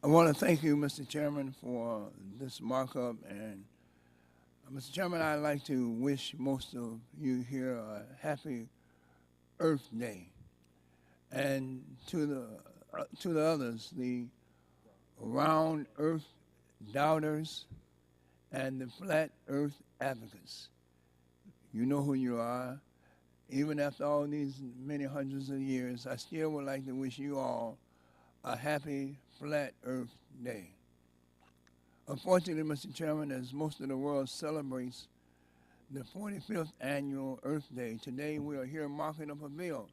I want to thank you, Mr. Chairman, for this markup. And Mr. Chairman, I'd like to wish most of you here a happy Earth Day. And to the others, the round Earth doubters and the flat Earth advocates, you know who you are. Even after all these many hundreds of years, I still would like to wish you all a happy flat Earth Day. Unfortunately, Mr. Chairman, as most of the world celebrates the 45th annual Earth Day, today we are here marking up a bill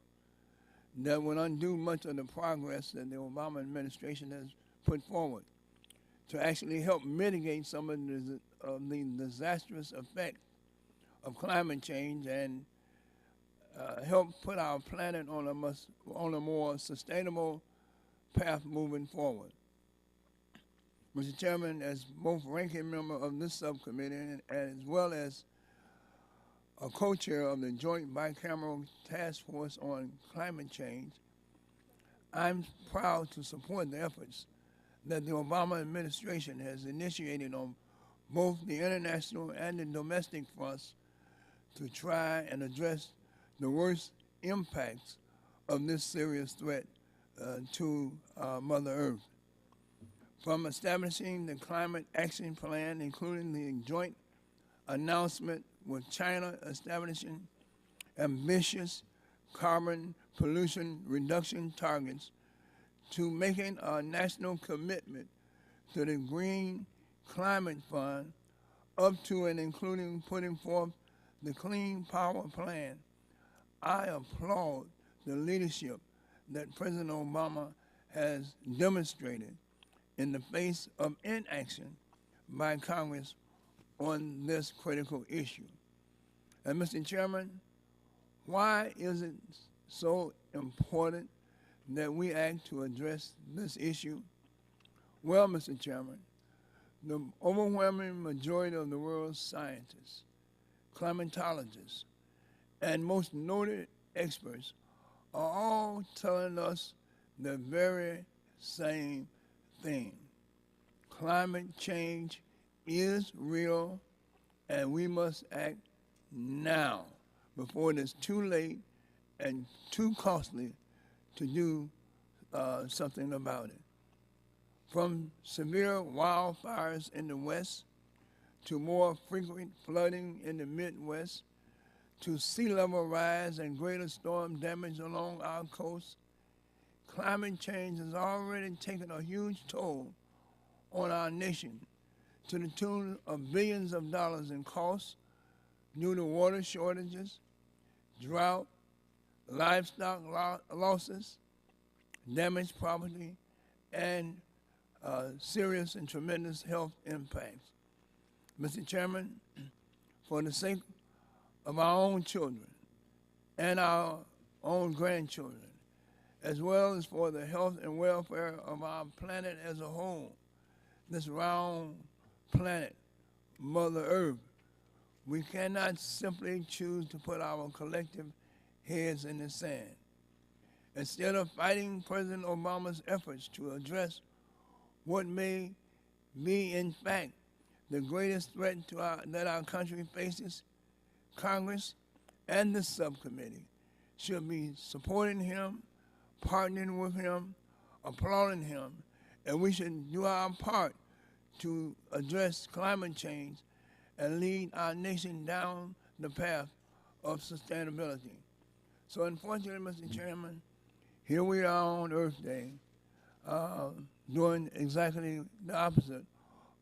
that will undo much of the progress that the Obama administration has put forward to actually help mitigate some of the disastrous effects of climate change and help put our planet on a more sustainable path moving forward. Mr. Chairman, as both ranking member of this subcommittee and as well as a co-chair of the Joint Bicameral Task Force on Climate Change, I'm proud to support the efforts that the Obama administration has initiated on both the international and the domestic fronts to try and address the worst impacts of this serious threat to Mother Earth. From establishing the Climate Action Plan, including the joint announcement with China establishing ambitious carbon pollution reduction targets, to making a national commitment to the Green Climate Fund, up to and including putting forth the Clean Power Plan, I applaud the leadership that President Obama has demonstrated in the face of inaction by Congress on this critical issue. And Mr. Chairman, why is it so important that we act to address this issue? Well, Mr. Chairman, the overwhelming majority of the world's scientists, climatologists, and most noted experts are all telling us the very same thing. Climate change is real, and we must act now before it is too late and too costly to do something about it. From severe wildfires in the West to more frequent flooding in the Midwest to sea level rise and greater storm damage along our coast, climate change has already taken a huge toll on our nation to the tune of billions of dollars in costs due to water shortages, drought, livestock losses, damaged property, and serious and tremendous health impacts. Mr. Chairman, for the sake of our own children and our own grandchildren, as well as for the health and welfare of our planet as a whole, this round planet, Mother Earth, we cannot simply choose to put our collective heads in the sand. Instead of fighting President Obama's efforts to address what may be, in fact, the greatest threat that our country faces, Congress and the subcommittee should be supporting him, partnering with him, applauding him, and we should do our part to address climate change and lead our nation down the path of sustainability. So unfortunately, Mr. Chairman, here we are on Earth Day, doing exactly the opposite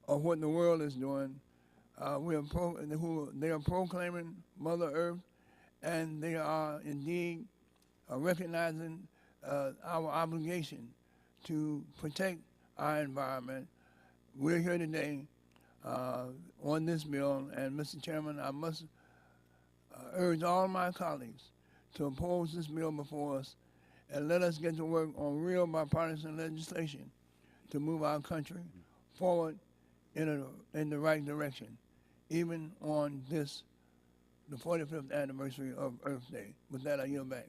of what the world is doing. They are proclaiming Mother Earth, and they are indeed recognizing our obligation to protect our environment. We're here today on this bill, and Mr. Chairman, I must urge all my colleagues to oppose this bill before us and let us get to work on real bipartisan legislation to move our country forward in the right direction, even on the 45th anniversary of Earth Day. With that, I yield back.